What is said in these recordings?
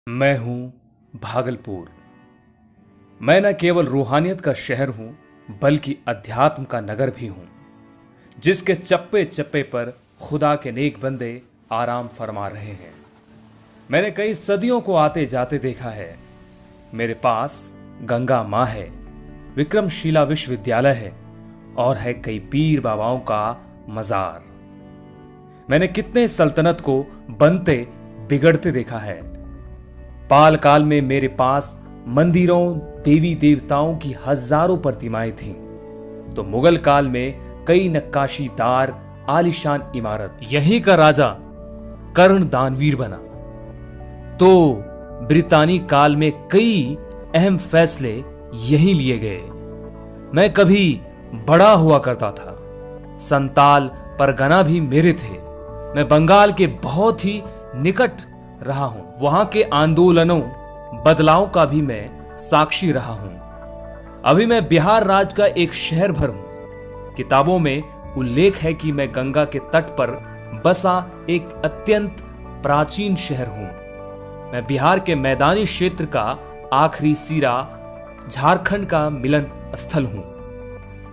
मैं हूं भागलपुर। मैं न केवल रूहानियत का शहर हूं बल्कि अध्यात्म का नगर भी हूं, जिसके चप्पे चप्पे पर खुदा के नेक बंदे आराम फरमा रहे हैं। मैंने कई सदियों को आते जाते देखा है। मेरे पास गंगा माँ है, विक्रमशिला विश्वविद्यालय है और है कई पीर बाबाओं का मजार। मैंने कितने सल्तनत को बनते बिगड़ते देखा है। पाल काल में मेरे पास मंदिरों देवी देवताओं की हजारों प्रतिमाएं थीं, तो मुगल काल में कई नक्काशीदार आलीशान इमारत। यहीं का राजा कर्ण दानवीर बना, तो ब्रितानी काल में कई अहम फैसले यहीं लिए गए। मैं कभी बड़ा हुआ करता था, संताल परगना भी मेरे थे। मैं बंगाल के बहुत ही निकट रहा हूं, वहां के आंदोलनों बदलाव का भी मैं साक्षी रहा हूं। अभी मैं बिहार राज्य का एक शहर भर हूं। किताबों में उल्लेख है कि मैं गंगा के तट पर बसा एक अत्यंत प्राचीन शहर हूं। मैं बिहार के मैदानी क्षेत्र का आखिरी सिरा, झारखंड का मिलन स्थल हूं।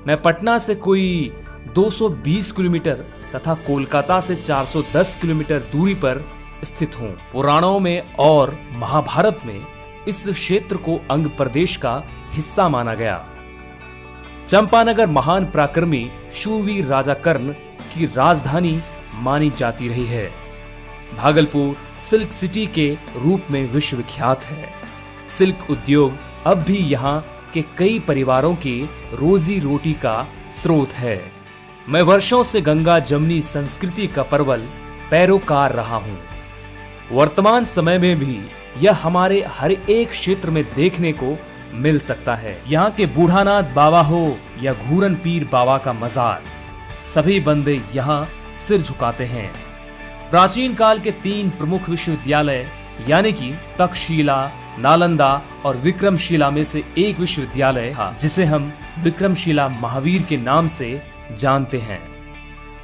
मैं पटना से कोई 220 किलोमीटर तथा कोलकाता से 410 किलोमीटर दूरी पर स्थित हूं। पुराणों में और महाभारत में इस क्षेत्र को अंग प्रदेश का हिस्सा माना गया। चंपानगर महान पराक्रमी शूरवीर राजा कर्ण की राजधानी मानी जाती रही है। भागलपुर सिल्क सिटी के रूप में विश्वविख्यात है। सिल्क उद्योग अब भी यहाँ के कई परिवारों की रोजी रोटी का स्रोत है। मैं वर्षों से गंगा जमुनी संस्कृति का प्रबल पैरोकार रहा हूँ। वर्तमान समय में भी यह हमारे हर एक क्षेत्र में देखने को मिल सकता है। यहाँ के बूढ़ानाथ बाबा हो या घूरन पीर बाबा का मजार, सभी बंदे यहाँ सिर झुकाते हैं। प्राचीन काल के 3 प्रमुख विश्वविद्यालय यानी कि तक्षशिला, नालंदा और विक्रमशिला में से एक विश्वविद्यालय था, जिसे हम विक्रमशिला महावीर के नाम से जानते हैं।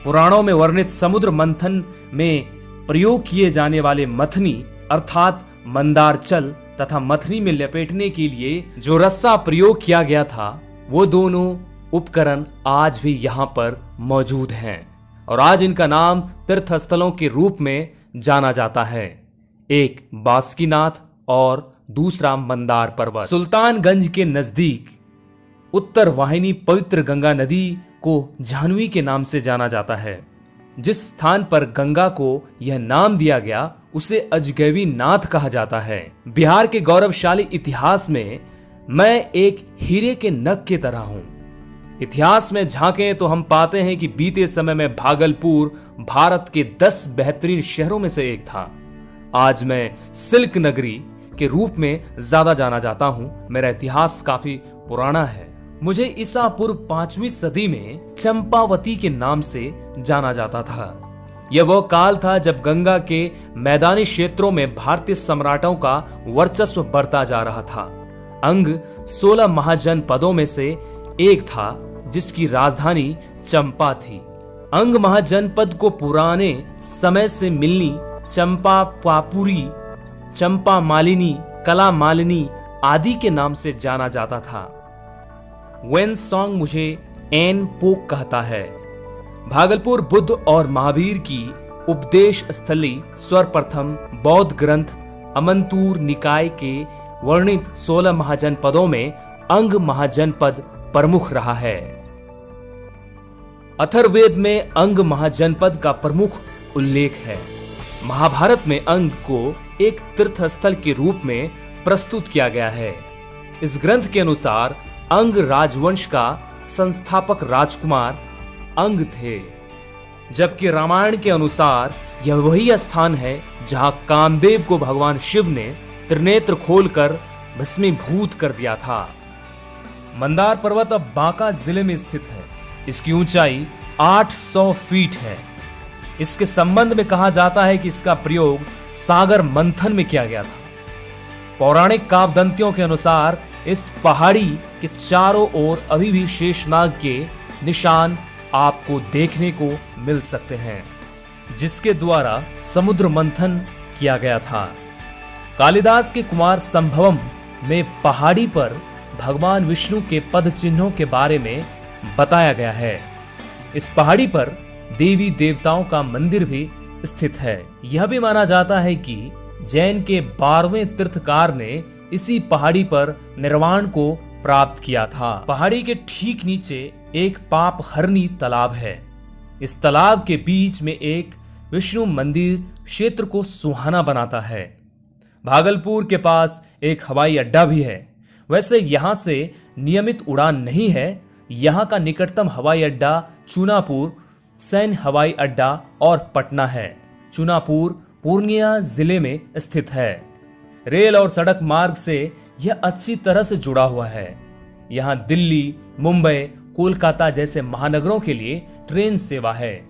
पुराणों में वर्णित समुद्र मंथन में प्रयोग किए जाने वाले मथनी अर्थात मंदारचल तथा मथनी में लपेटने के लिए जो रस्सा प्रयोग किया गया था, वो दोनों उपकरण आज भी यहाँ पर मौजूद हैं और आज इनका नाम तीर्थ स्थलों के रूप में जाना जाता है। एक बासुकीनाथ और दूसरा मंदार पर्वत। सुल्तानगंज के नजदीक उत्तर वाहिनी पवित्र गंगा नदी को जाह्नवी के नाम से जाना जाता है। जिस स्थान पर गंगा को यह नाम दिया गया उसे अजगैवी नाथ कहा जाता है। बिहार के गौरवशाली इतिहास में मैं एक हीरे के नग की तरह हूं। इतिहास में झांकें तो हम पाते हैं कि बीते समय में भागलपुर भारत के 10 बेहतरीन शहरों में से एक था। आज मैं सिल्क नगरी के रूप में ज्यादा जाना जाता हूं। मेरा इतिहास काफी पुराना है। मुझे ईसा पूर्व 5वीं सदी में चंपावती के नाम से जाना जाता था। यह वो काल था जब गंगा के मैदानी क्षेत्रों में भारतीय सम्राटों का वर्चस्व बढ़ता जा रहा था। अंग 16 महाजनपदों में से एक था, जिसकी राजधानी चंपा थी। अंग महाजनपद को पुराने समय से मिलनी, चंपा पापुरी, चंपा मालिनी, कला मालिनी आदि के नाम से जाना जाता था। वेन सॉन्ग मुझे एन पोक कहता है। भागलपुर बुद्ध और महावीर की उपदेश स्थली सर्वप्रथम बौद्ध ग्रंथ अमंतूर निकाय के वर्णित 16 महाजनपदों में अंग महाजनपद प्रमुख रहा है। अथर्ववेद में अंग महाजनपद का प्रमुख उल्लेख है। महाभारत में अंग को एक तीर्थ स्थल के रूप में प्रस्तुत किया गया है। इस ग्रंथ के अनुसार अंग राजवंश का संस्थापक राजकुमार अंग थे, जबकि रामायण के अनुसार यह वही स्थान है जहां कामदेव को भगवान शिव ने त्रिनेत्र खोलकर भस्मीभूत कर दिया था। मंदार पर्वत अब बांका जिले में स्थित है। इसकी ऊंचाई 800 फीट है। इसके संबंध में कहा जाता है कि इसका प्रयोग सागर मंथन में किया गया था। पौराणिक काव्यदंतियों के अनुसार इस पहाड़ी के चारों ओर अभी भी शेषनाग के निशान आपको देखने को मिल सकते हैं, जिसके द्वारा समुद्र मंथन किया गया था। कालिदास के कुमार संभवम में पहाड़ी पर भगवान विष्णु के पद चिन्हों के बारे में बताया गया है। इस पहाड़ी पर देवी देवताओं का मंदिर भी स्थित है। यह भी माना जाता है कि जैन के 12वें तीर्थकार ने इसी पहाड़ी पर निर्वाण को प्राप्त किया था। पहाड़ी के ठीक नीचे एक पाप हरनी तालाब है। इस तालाब के बीच में एक विष्णु मंदिर क्षेत्र को सुहाना बनाता है। भागलपुर के पास एक हवाई अड्डा भी है। वैसे यहाँ से नियमित उड़ान नहीं है। यहाँ का निकटतम हवाई अड्डा चुनापुर सैन्य हवाई अड्डा और पटना है। चुनापुर पूर्णिया जिले में स्थित है। रेल और सड़क मार्ग से यह अच्छी तरह से जुड़ा हुआ है। यहाँ दिल्ली, मुंबई, कोलकाता जैसे महानगरों के लिए ट्रेन सेवा है।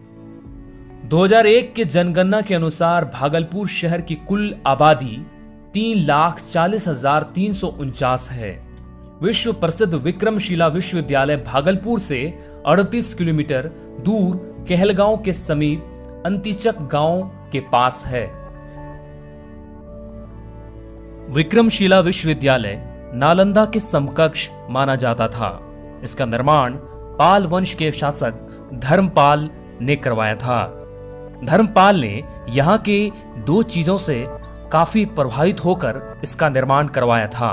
2001 के जनगणना के अनुसार भागलपुर शहर की कुल आबादी 3,40,349 है। विश्व प्रसिद्ध विक्रमशिला विश्वविद्यालय भागलपुर से 38 किलोमीटर दूर कहलगांव के समीप अंतिचक गांव के पास है। विक्रमशिला विश्वविद्यालय नालंदा के समकक्ष माना जाता था। इसका निर्माण पाल वंश के शासक धर्मपाल ने करवाया था। धर्मपाल ने यहाँ के 2 चीजों से काफी प्रभावित होकर इसका निर्माण करवाया था।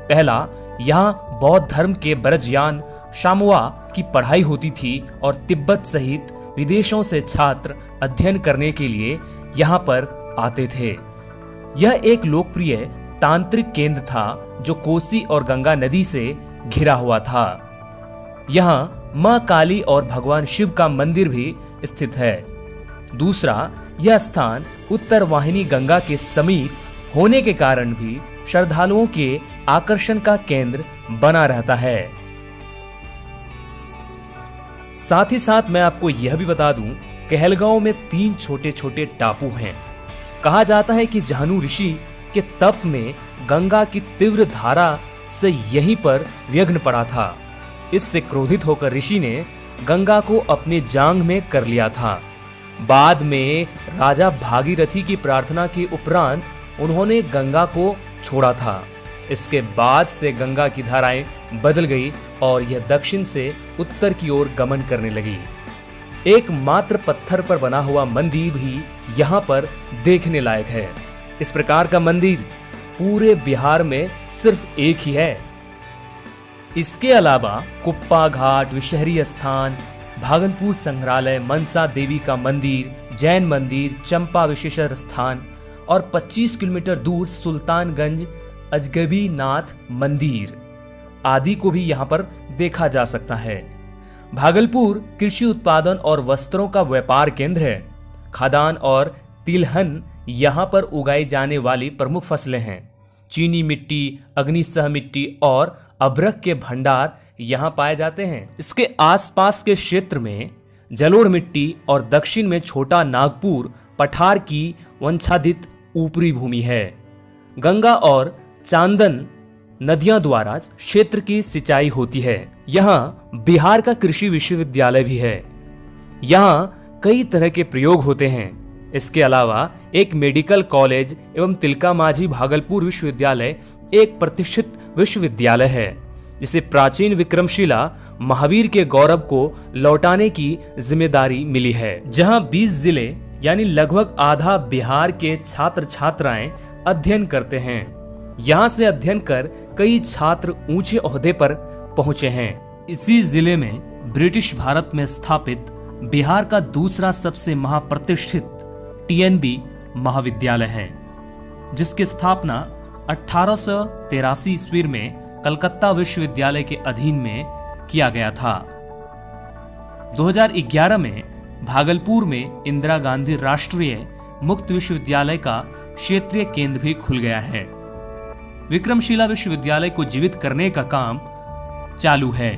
पहला, यहाँ बौद्ध धर्म के ब्रजयान शामुआ की पढ़ाई होती थी और तिब्बत सहित विदेशों से छात्र अध्ययन करने के लिए यहाँ पर आते थे। यह एक लोकप्रिय तांत्रिक केंद्र था जो कोसी और गंगा नदी से घिरा हुआ था। यहाँ मां काली और भगवान शिव का मंदिर भी स्थित है। दूसरा, यह स्थान उत्तर वाहिनी गंगा के समीप होने के कारण भी श्रद्धालुओं के आकर्षण का केंद्र बना रहता है। साथ ही साथ मैं आपको यह भी बता दूं, कहलगांव में 3 छोटे छोटे टापू हैं। कहा जाता है कि जाहनु ऋषि के तप में गंगा की तीव्र धारा से यहीं पर विघ्न पड़ा था। इससे क्रोधित होकर ऋषि ने गंगा को अपने जांग में कर लिया था। बाद में राजा भागीरथी की प्रार्थना के उपरांत उन्होंने गंगा को छोड़ा था। इसके बाद से गंगा की धाराएं बदल गई और यह दक्षिण से उत्तर की ओर गमन करने लगी। एक मात्र पत्थर पर बना हुआ मंदिर भी यहाँ पर देखने लायक है। इस प्रकार का मंदिर पूरे बिहार में सिर्फ एक ही है। इसके अलावा कुप्पा घाट, विषहरी स्थान, भागलपुर संग्रहालय, मनसा देवी का मंदिर, जैन मंदिर, चंपा विशेषर स्थान और 25 किलोमीटर दूर सुल्तानगंज अजगबी नाथ मंदिर आदि को भी यहाँ पर देखा जा सकता है। भागलपुर कृषि उत्पादन और वस्त्रों का व्यापार केंद्र है। खाद्यान्न और तिलहन यहाँ पर उगाई जाने वाली प्रमुख फसलें हैं। चीनी मिट्टी, अग्निसह मिट्टी और अभ्रक के भंडार यहाँ पाए जाते हैं। इसके आसपास के क्षेत्र में जलोढ़ मिट्टी और दक्षिण में छोटा नागपुर पठार की वंशादित ऊपरी भूमि है। गंगा और चांदन नदियों द्वारा क्षेत्र की सिंचाई होती है। यहाँ बिहार का कृषि विश्वविद्यालय भी है। यहाँ कई तरह के प्रयोग होते हैं। इसके अलावा एक मेडिकल कॉलेज एवं तिलका मांझी भागलपुर विश्वविद्यालय एक प्रतिष्ठित विश्वविद्यालय है, जिसे प्राचीन विक्रमशिला महावीर के गौरव को लौटाने की जिम्मेदारी मिली है। जहां 20 जिले यानी लगभग आधा बिहार के छात्र छात्राएं अध्ययन करते हैं। यहां से अध्ययन कर कई छात्र ऊंचे ओहदे पर पहुंचे हैं। इसी जिले में ब्रिटिश भारत में स्थापित बिहार का दूसरा सबसे महाप्रतिष्ठित टीएनबी महाविद्यालय है, जिसकी स्थापना 1883 ईस्वी में कलकत्ता विश्वविद्यालय के अधीन में किया गया था। 2011 में भागलपुर में इंदिरा गांधी राष्ट्रीय मुक्त विश्वविद्यालय का क्षेत्रीय केंद्र भी खुल गया है। विक्रमशिला विश्वविद्यालय को जीवित करने का काम चालू है।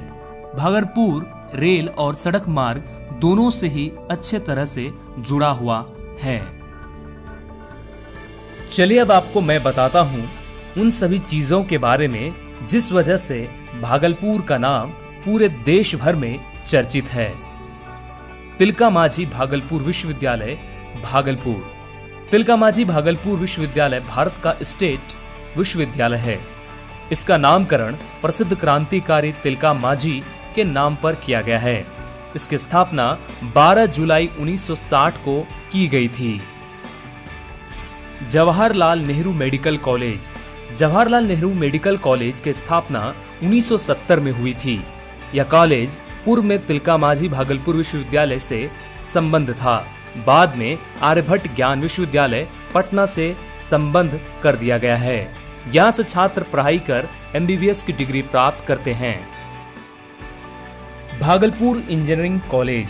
भागलपुर रेल और सड़क मार्ग दोनों से ही अच्छे तरह से जुड़ा हुआ है। चलिए अब आपको मैं बताता हूं उन सभी चीजों के बारे में जिस वजह से भागलपुर का नाम पूरे देश भर में चर्चित है। तिलका मांझी भागलपुर विश्वविद्यालय भागलपुर तिलका-मांझी भागलपुर विश्वविद्यालय भारत का स्टेट विश्वविद्यालय है। इसका नामकरण प्रसिद्ध क्रांतिकारी तिलका मांझी के नाम पर किया गया है। इसकी स्थापना 12 जुलाई 1960 को की गई थी। Jawaharlal Nehru medical college. Jawaharlal Nehru medical college की स्थापना 1970 में हुई थी। यह कॉलेज पूर्व में तिलका मांझी भागलपुर विश्वविद्यालय से संबंध था। बाद में आर्यभट्ट ज्ञान विश्वविद्यालय पटना से संबंध कर दिया गया है। यहाँ से छात्र पढ़ाई कर MBBS की डिग्री प्राप्त करते हैं। Bhagalpur engineering college.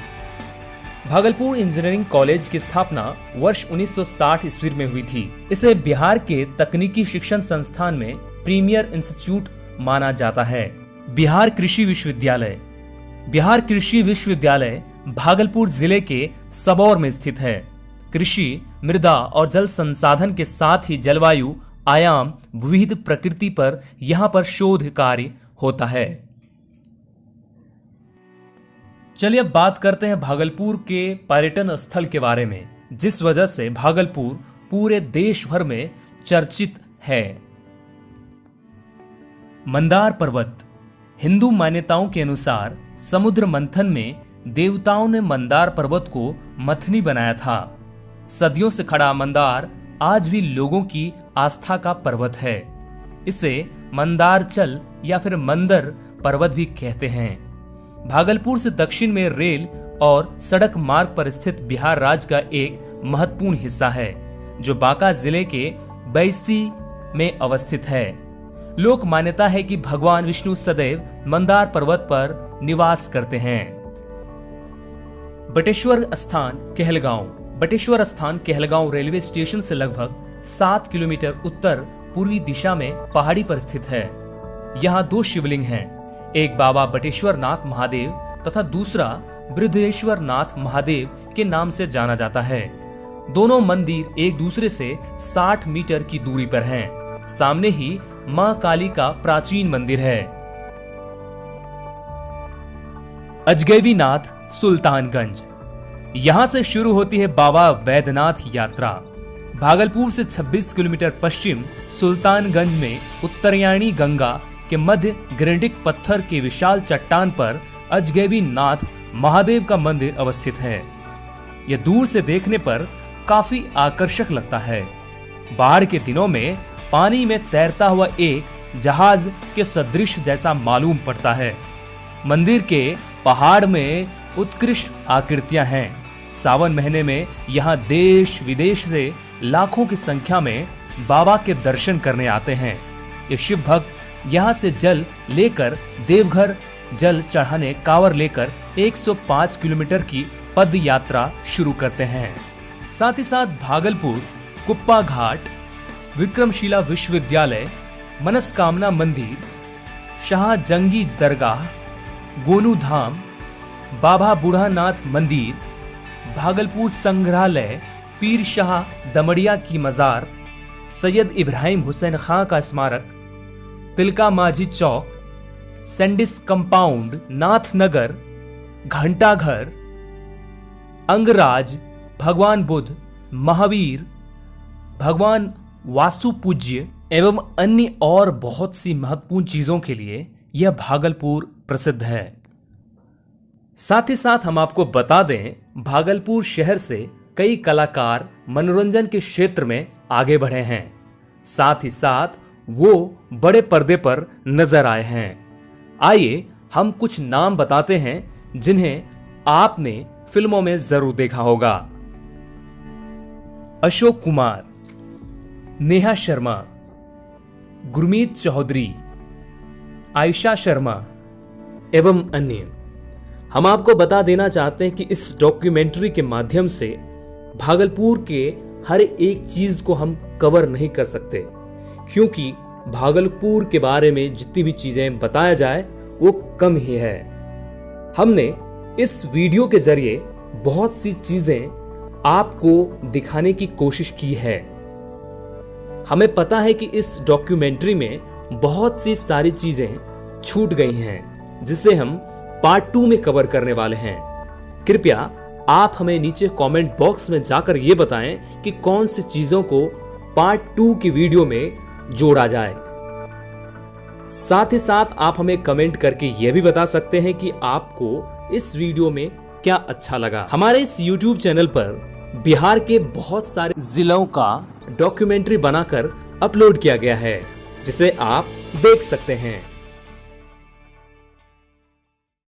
Bhagalpur engineering college की स्थापना वर्ष 1960 ईस्वी में हुई थी। इसे बिहार के तकनीकी शिक्षण संस्थान में प्रीमियर इंस्टीट्यूट माना जाता है। बिहार कृषि विश्वविद्यालय। बिहार कृषि विश्वविद्यालय भागलपुर जिले के सबौर में स्थित है। कृषि, मृदा और जल संसाधन के साथ ही जलवायु, आयाम, विविध प्रकृति पर यहां पर शोध कार्य होता है। चलिए अब बात करते हैं भागलपुर के पर्यटन स्थल के बारे में, जिस वजह से भागलपुर पूरे देश भर में चर्चित है। मंदार पर्वत। हिंदू मान्यताओं के अनुसार समुद्र मंथन में देवताओं ने मंदार पर्वत को मथनी बनाया था। सदियों से खड़ा मंदार आज भी लोगों की आस्था का पर्वत है। इसे मंदारचल या फिर मंदर पर्वत भी कहते हैं। भागलपुर से दक्षिण में रेल और सड़क मार्ग पर स्थित बिहार राज्य का एक महत्वपूर्ण हिस्सा है, जो बांका जिले के बैसी में अवस्थित है। लोक मान्यता है कि भगवान विष्णु सदैव मंदार पर्वत पर निवास करते हैं। बटेश्वर स्थान कहलगांव। बटेश्वर स्थान कहलगांव रेलवे स्टेशन से लगभग 7 किलोमीटर उत्तर पूर्वी दिशा में पहाड़ी पर स्थित है। यहाँ 2 शिवलिंग हैं, एक बाबा बटेश्वर नाथ महादेव तथा दूसरा बृहदेश्वर नाथ महादेव के नाम से जाना जाता है। दोनों मंदिर एक दूसरे से 60 मीटर की दूरी पर हैं। सामने ही मां काली का प्राचीन मंदिर है। अजगैबीनाथ सुल्तानगंज। यहां से शुरू होती है बाबा वैद्यनाथ यात्रा। भागलपुर से 26 किलोमीटर पश्चिम सुल्तानगंज में उत्तरयाणी गंगा के मध्य ग्रेनिटिक पत्थर के विशाल चट्टान पर अजगैबीनाथ महादेव का मंदिर अवस्थित है। यह दूर से देखने पर काफी आकर्षक लगता है। बाढ़ के दिनों में पानी में तैरता हुआ एक जहाज के सदृश जैसा मालूम पड़ता है। मंदिर के पहाड़ में उत्कृष्ट आकृतियां हैं। सावन महीने में यहाँ देश विदेश से लाखों की संख्या में बाबा के दर्शन करने आते हैं। ये शिव भक्त यहाँ से जल लेकर देवघर जल चढ़ाने कांवर लेकर 105 किलोमीटर की पद यात्रा शुरू करते हैं। साथ ही साथ भागलपुर कुप्पा घाट, विक्रमशिला विश्वविद्यालय, मनस्कामना मंदिर, शाहजंगी दरगाह, गोनू धाम, बाबा बूढ़ानाथ मंदिर, भागलपुर संग्रहालय, पीर शाह दमड़िया की मजार, सैयद इब्राहिम हुसैन खां का स्मारक, तिलका मांझी चौक, सैंडिस कंपाउंड, नाथनगर, घंटाघर, अंगराज, भगवान बुद्ध, महावीर, भगवान वास्तु पूज्य एवं अन्य और बहुत सी महत्वपूर्ण चीजों के लिए यह भागलपुर प्रसिद्ध है। साथ ही साथ हम आपको बता दें, भागलपुर शहर से कई कलाकार मनोरंजन के क्षेत्र में आगे बढ़े हैं। साथ ही साथ वो बड़े पर्दे पर नजर आए हैं। आइए हम कुछ नाम बताते हैं जिन्हें आपने फिल्मों में जरूर देखा होगा। अशोक कुमार, नेहा शर्मा, गुरमीत चौधरी, आयशा शर्मा एवं अन्य। हम आपको बता देना चाहते हैं कि इस डॉक्यूमेंट्री के माध्यम से भागलपुर के हर एक चीज को हम कवर नहीं कर सकते, क्योंकि भागलपुर के बारे में जितनी भी चीजें बताया जाए वो कम ही है। हमने इस वीडियो के जरिए बहुत सी चीजें आपको दिखाने की कोशिश की है। हमें पता है कि इस डॉक्यूमेंट्री में बहुत सी सारी चीजें छूट गई हैं, जिसे हम पार्ट 2 में कवर करने वाले हैं। कृपया आप हमें नीचे कमेंट बॉक्स में जाकर ये बताएं कि कौन सी चीजों को पार्ट 2 की वीडियो में जोड़ा जाए। साथ ही साथ आप हमें कमेंट करके यह भी बता सकते हैं कि आपको इस वीडियो में क्या अच्छा लगा। हमारे इस YouTube चैनल पर बिहार के बहुत सारे जिलों का डॉक्यूमेंट्री बनाकर अपलोड किया गया है, जिसे आप देख सकते हैं।